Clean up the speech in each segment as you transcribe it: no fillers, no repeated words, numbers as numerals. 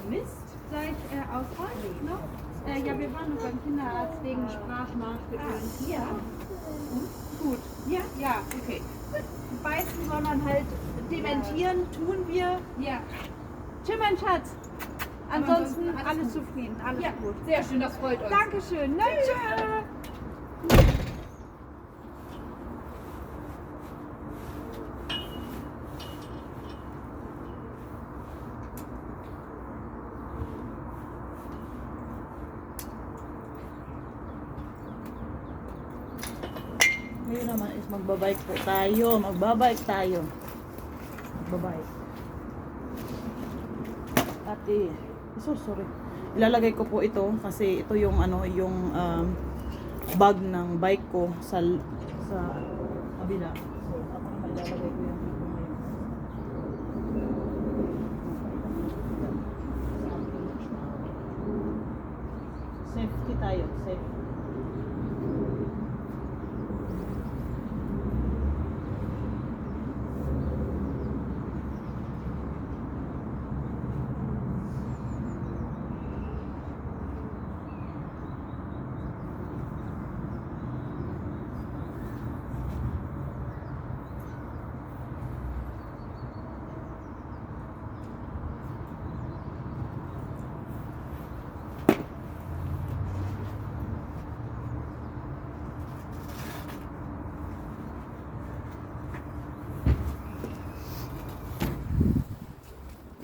vermisst seit Ausfall? Noch? Ja, wir waren noch beim Kinderarzt wegen Sprachnachgewöhnen. Ja. Gut. Ja? Ja, okay. Beißen soll man halt dementieren, tun wir. Ja. Tschüss, mein Schatz. Ansonsten alles zufrieden, alles gut. Sehr schön, das freut uns. Dankeschön. Ne? Tschüss. Ngayon naman is magbabike po tayo. Magbabike tayo. Magbabike. Ate, sorry. Ilalagay ko po ito kasi ito yung yung bag ng bike ko sa kabila. So, ako naman ilalagay ko yung ito ngayon. Safety tayo, safe.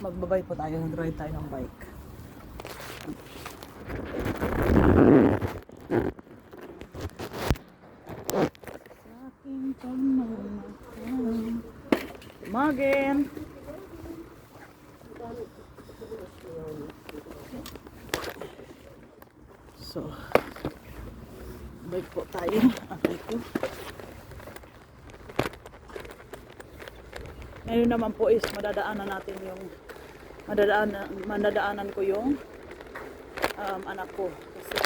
Magbabay po tayo, nag-ride tayo ng bike. Sa aking pamamahan, Magin! So, bike po tayo. Okay po. Ngayon naman po is madadaanan natin yung madadaanan ko yung anak ko kasi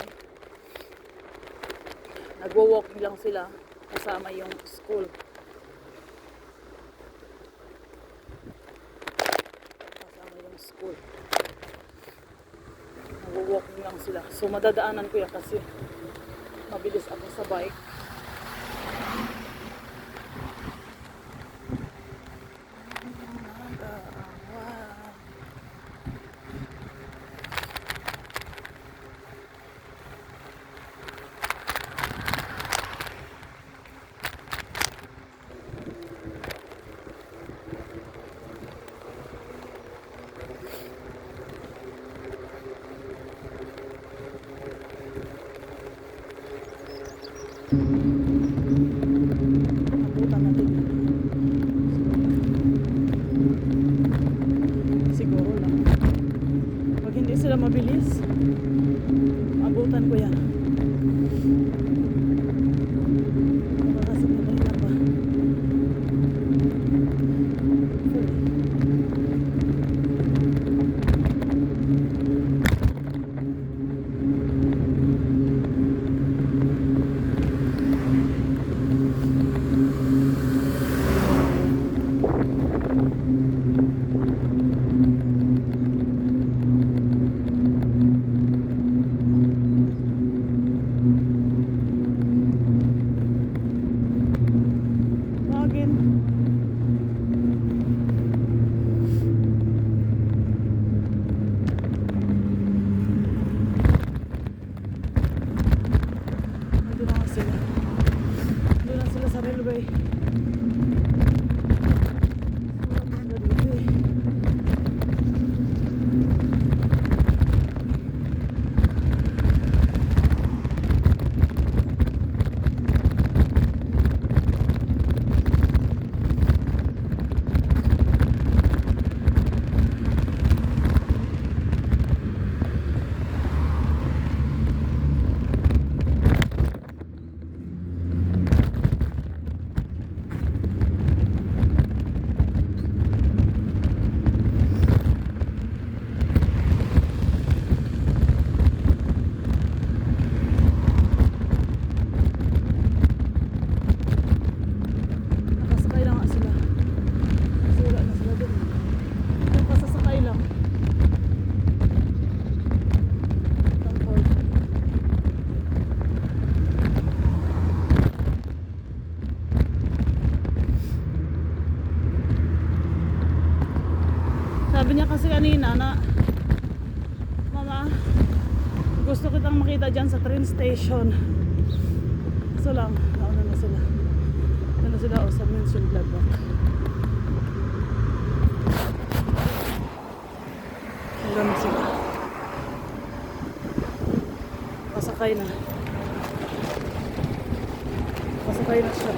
nagwo-walking lang sila kasama yung school. Nagwo-walking lang sila. So madadaanan ko yan kasi mabilis ako sa bike. Abutan natin. Siguro lang. Pag hindi sila mabilis, abutan ko yan. Kasi pinay na pa. kanina na, Mama, gusto kitang makita dyan sa train station. So lang, nauna na sila. Ano sila o sa Mention Gladbach. Wala na sila. Pasakay na. Pasakay na siya.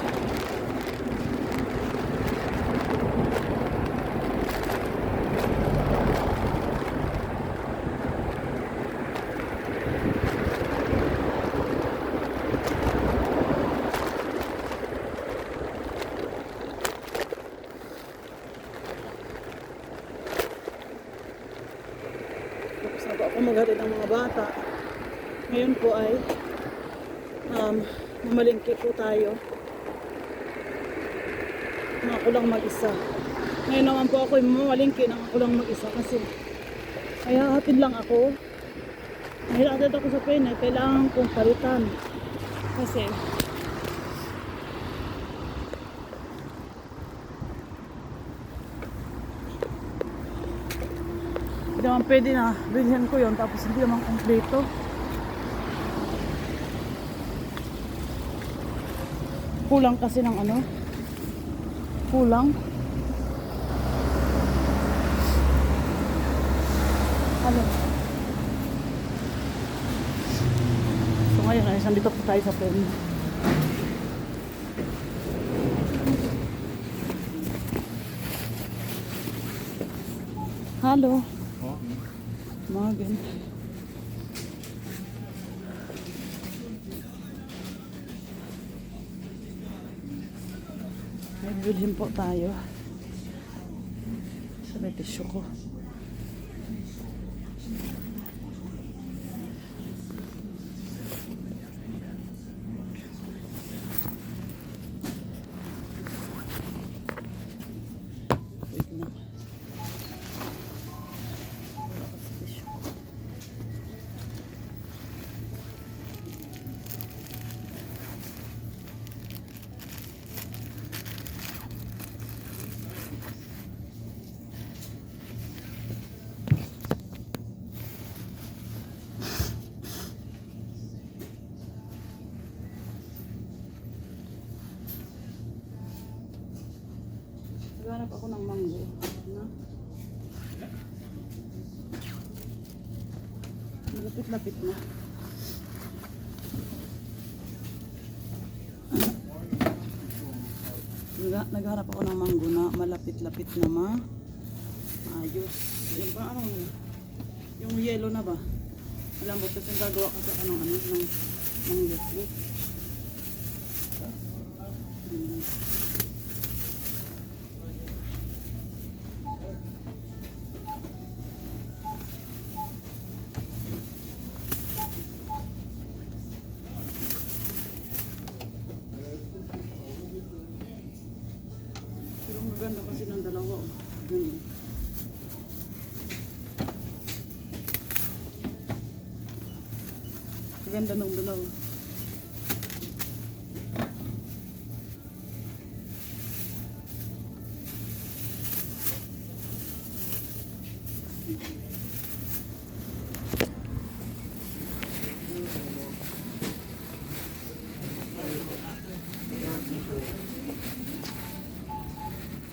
Tapos na po ako maghatid ng mga bata. Ngayon po ay mamalingki po tayo. Ako lang mag-isa. Ngayon naman po ako mamalingki ng ako lang mag-isa kasi kaya hatid lang ako. Dahil hatid ako sa pene, kailangan kong palitan. Kasi hindi naman pwede na bilhin ko yon tapos hindi naman kompleto. Kulang kasi ng ano? Kulang. Ano? So ngayon ay nandito po tayo sa pen. Hello. Morgen. Nagbilhin po tayo. Sabi tissue ko. Wait lang. Wala kasi tissue. Naghanap ako ng mango. Na? Lapit-lapit na. Naghanap ako ng mango na malapit-lapit na maayos. Yung pa ano, yung yellow na ba? Alam mo, kasi gagawa kasi ako ng yogurt. Pero maganda kasi ng dalawa. Ganyan. Maganda ng dalawa.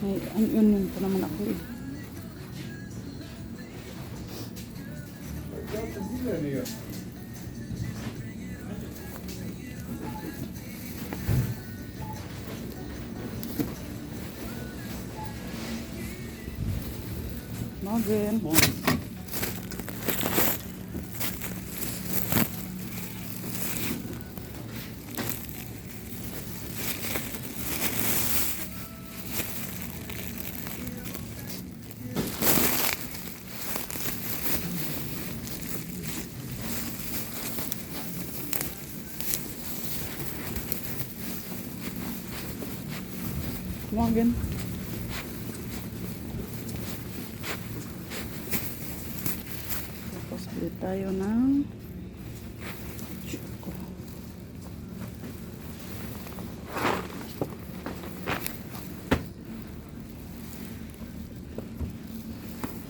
Ay, yun pa naman ako eh. Morgen. Morgen. Tapos bili tayo ng choco.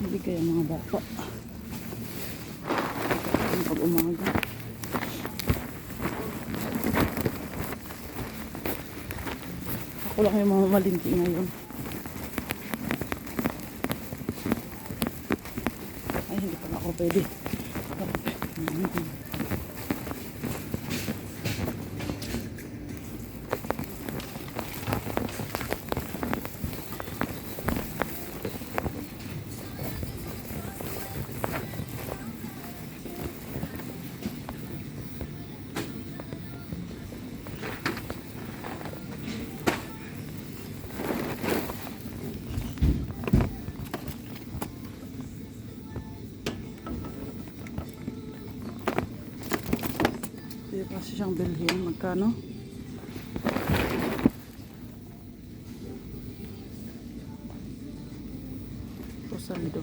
Hindi kaya mga mga bata. Ang pag-umaga. Ako lang yung mga malinti ngayon. Ay, hindi pa ako pwede. Pwede kasi siyang bilhin. Magkano? Rosalido.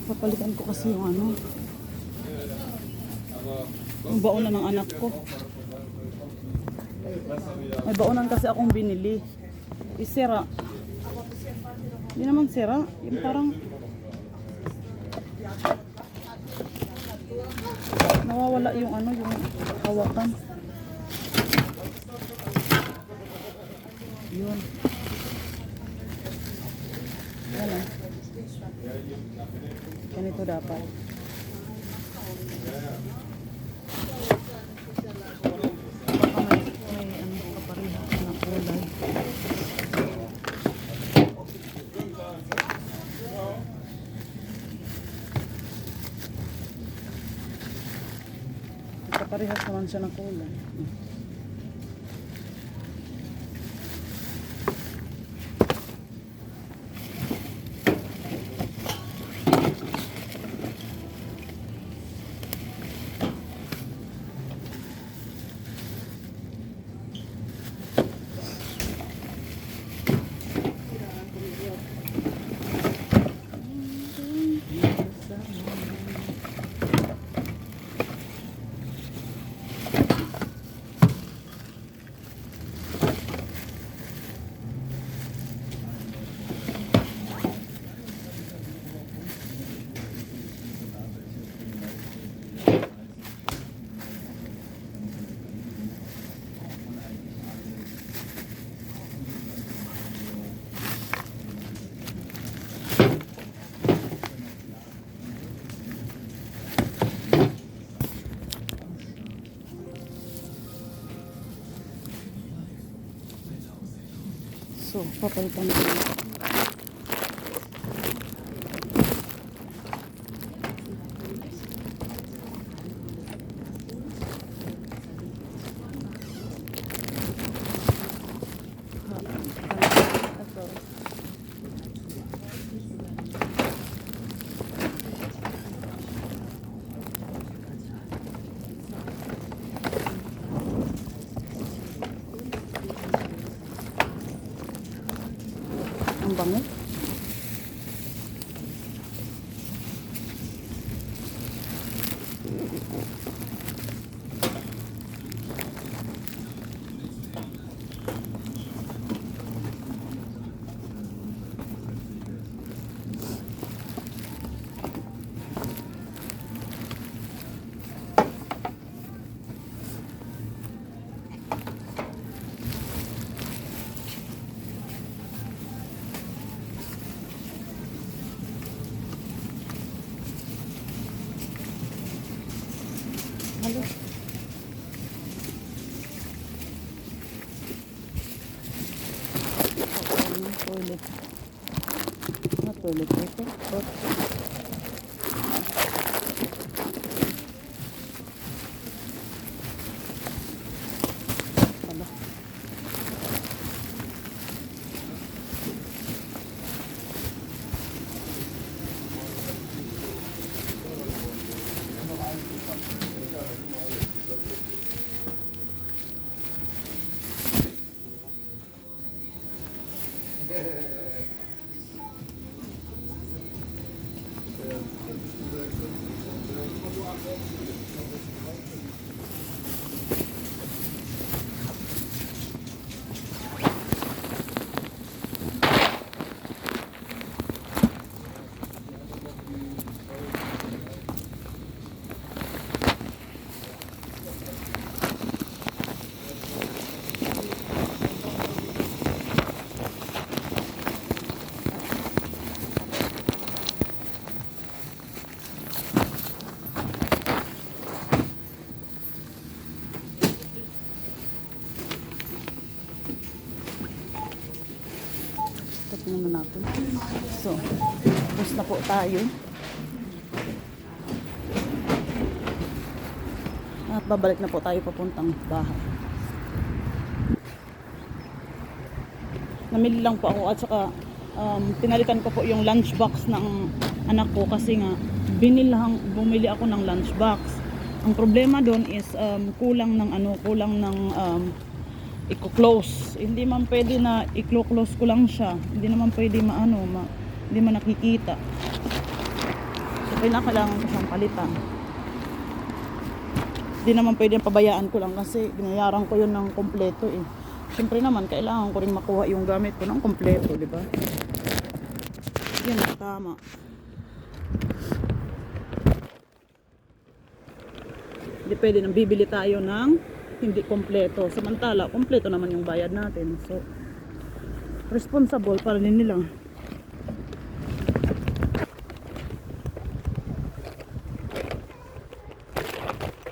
Papalitan ko kasi yung ano, yung baonan ng anak ko. May baonan kasi akong binili. Isira. Hindi naman sira. Yung parang nawawala yung ano, yung hawakan. Yun. Yan lang. Ganito dapat. Baka may ano kaparehas na kulay. Kaparehas naman siya ng kulay. So, papalitan ko. Ang bango. Halo. Toilet. Toilet ito. Hala. Cut muna natin. So, tapos na po tayo. At babalik na po tayo papuntang bahay. Namili lang po ako at saka pinalitan ko po yung lunchbox ng anak ko kasi nga bumili ako ng lunchbox. Ang problema doon is kulang ng i-close. Hindi man pwede na i-close ko lang siya. Hindi naman pwede hindi man nakikita. So kailangan ko siyang palitan. Hindi naman pwede pabayaan ko lang kasi binayaran ko yun ng kompleto eh. Siyempre naman kailangan ko rin makuha yung gamit ko ng kompleto, di ba? Yan ang tama. Hindi pwede nang bibili tayo ng hindi kompleto. Samantala, kompleto naman yung bayad natin. So, responsible para din nila.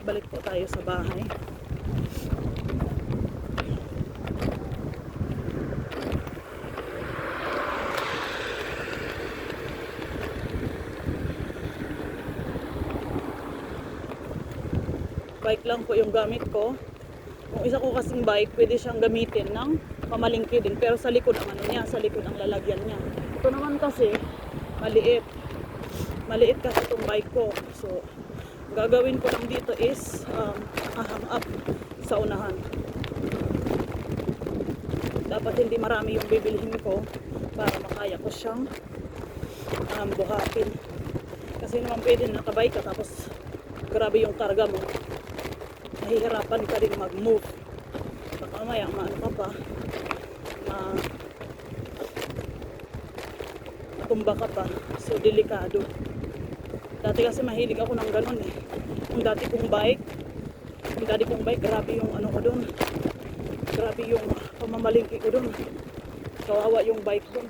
Balik po tayo sa bahay. Bike lang po yung gamit ko. Yung isa ko kasing bike, pwede siyang gamitin ng pamalingki din. Pero sa likod ang sa likod ang lalagyan niya. Ito naman kasi, maliit. Maliit kasi itong bike ko. So, gagawin ko lang dito is, hang up sa unahan. Dapat hindi marami yung bibilhin ko para makaya ko siyang buhatin. Kasi naman pwede nakabike ka tapos grabe yung karga mo. Nahihirapan ka din mag-move. Baka mamaya, maano ka pa, matumba ka pa. So, delikado. Dati kasi mahilig ako ng ganun eh. Yung dati kong bike, grabe yung ano ko dun. Grabe yung pamamalingki ko dun. Kawawa yung bike dun.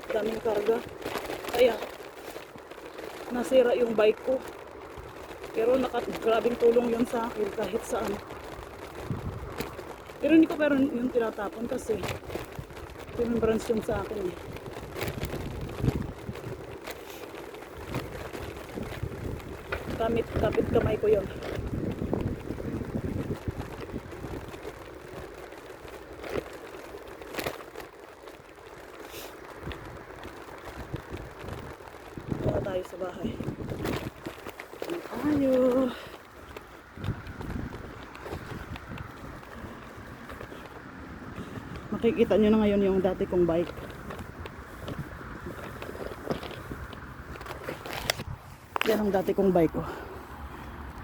Daming karga. Kaya, nasira yung bike ko. Pero grabing tulong yun sa akin kahit saan. Pero hindi ko pero yung tinatapon kasi remembrance yung sa akin eh. Kapit kamay ko yun. Kaya tayo sa bahay. Tayo. Makikita nyo na ngayon yung dati kong bike. Yan ang dati kong bike oh.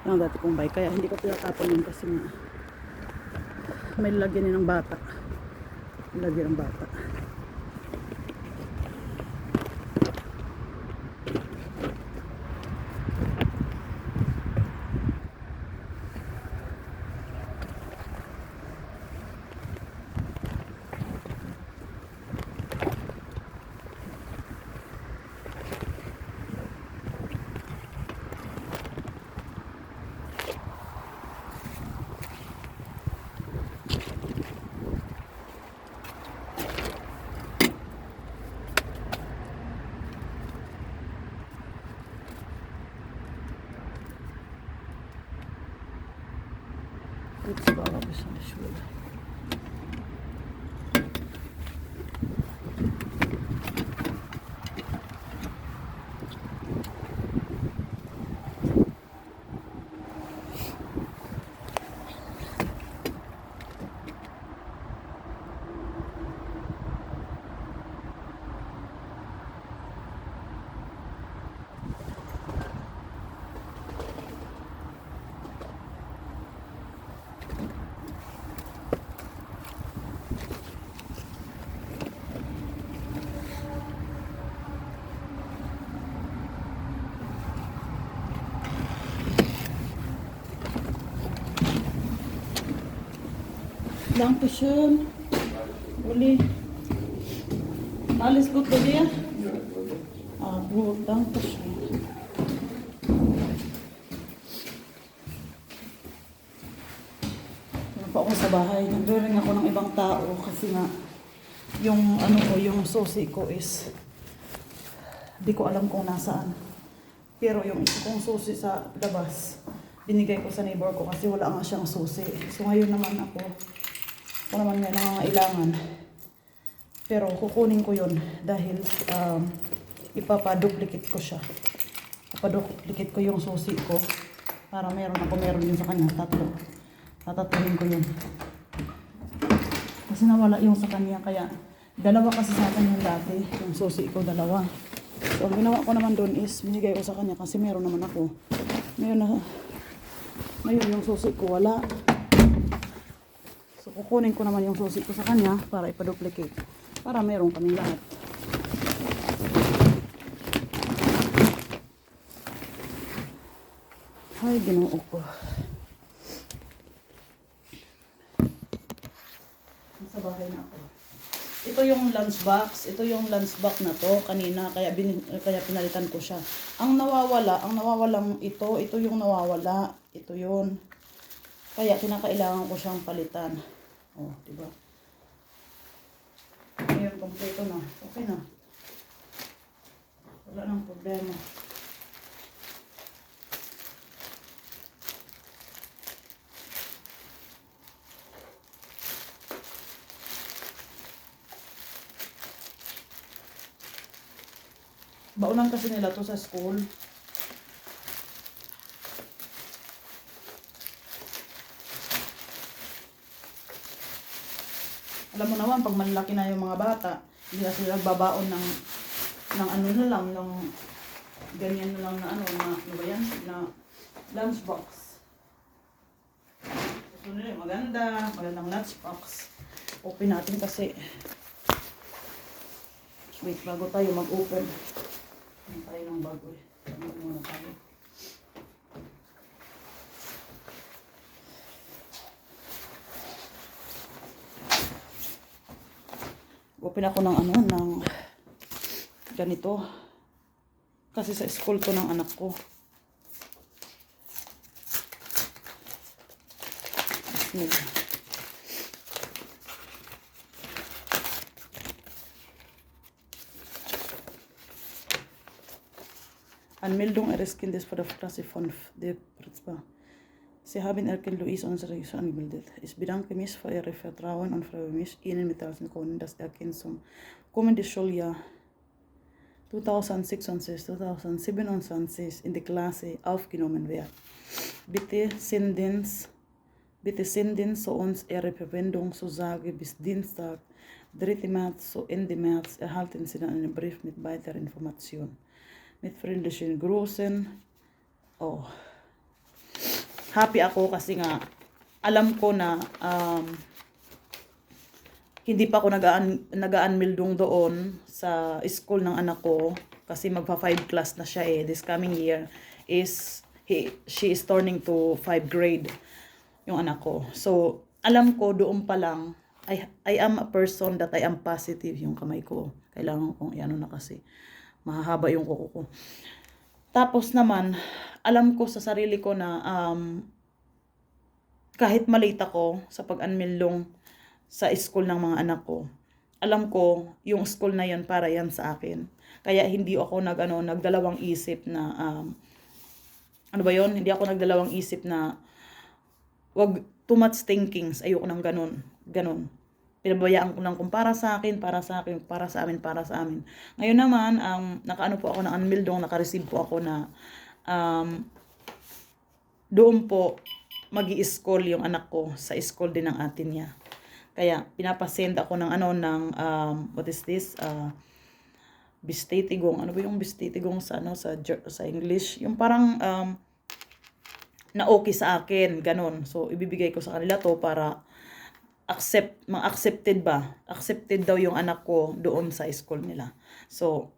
Yan ang dati kong bike. Kaya hindi ko tinatapon yun kasi nga may lagyan ng bata. Lagyan ng bata. It's about up on the shoulder. Dankeschön. Uli. Alles gut bei dir? Ah, gut, dankeschön. Ano pa ako sa bahay. Nag-ring ako ng ibang tao kasi nga yung ano ko, yung susi ko is di ko alam kung nasaan. Pero yung isa kong susi sa labas, binigay ko sa neighbor ko kasi wala nga siyang susi. So ngayon naman ako naman nga nangangailangan. Pero kukunin ko yun dahil ipapaduplicate ko siya. Ipapaduplicate ko yung susi ko para meron yun sa kanya. Tatatuhin ko yun. Kasi nawala yung sa kanya kaya dalawa kasi sa akin yung dati. Yung susi ko dalawa. So ang ginawa ko naman doon is binigay ko sa kanya kasi meron naman ako. Ngayon yung susi ko wala. So kukunin ko naman yung susi ko sa kanya para ipaduplicate. Para meron kaming lahat. Ay, Ginoo ko. Sa bahay na ako. Ito yung lunchbox. Ito yung lunchbox na to kanina kaya pinalitan ko siya. Ang nawawalang ito yung nawawala. Ito yun. Kaya kinakailangan ko siyang palitan. Oh, di ba? Ngayon, kompleto na. Okay na. Wala nang problema. Baunan kasi nila to sa school. Alam mo naman, pag malaki na yung mga bata, hindi na sila nagbabaon ng ano na lang, ng ganyan na lang na ano ba yan? Na lunchbox. So nila, magandang lunchbox. Open natin kasi. Wait, bago tayo mag-open. Ano tayo ng bago eh. Ano muna tayo. Open ako ng ng ganito. Kasi sa school to ng anak ko. Anmeldung ihres Kindes vor der Klasse 5 der Pritzbach. Sie haben Erken Luis unsere Regisseur angemeldet. Ich bedanke mich für Ihr Vertrauen und freue mich, Ihnen mitteilen zu können, dass Erken zum kommenden Schuljahr 2026-2027 in die Klasse aufgenommen wird. Bitte senden Sie uns Ihre Verwendungszusage bis Dienstag, 3. März, so Ende März, erhalten Sie dann einen Brief mit weiteren Informationen. Mit freundlichen Grüßen. Oh. Happy ako kasi nga alam ko na hindi pa ako nag-aanmeldung doon sa school ng anak ko kasi magpa 5 class na siya this coming year is she is turning to 5 grade yung anak ko. So alam ko doon pa lang I am a person that I am positive yung kamay ko. Kailangan kong iano na kasi mahahaba yung kuko ko. Tapos naman, alam ko sa sarili ko na kahit malate ako sa pag-anmeldong sa school ng mga anak ko, alam ko yung school na yan para yan sa akin. Kaya hindi ako nagdalawang isip na, ano ba yun? Hindi ako nagdalawang isip na wag too much thinkings. Ayoko ng ganun. Pinabayaan ko lang kung para sa akin, para sa amin. Ngayon naman, nakaano po ako ng anmeldong, naka-receive po ako na doon po magi-school yung anak ko sa school din ng atin niya. Kaya pinapasend ako ng what is this? Bistetigong. Ano ba yung bistetigong sa sa English? Yung parang na okay sa akin, ganun. So ibibigay ko sa kanila to para accepted ba? Accepted daw yung anak ko doon sa school nila. So,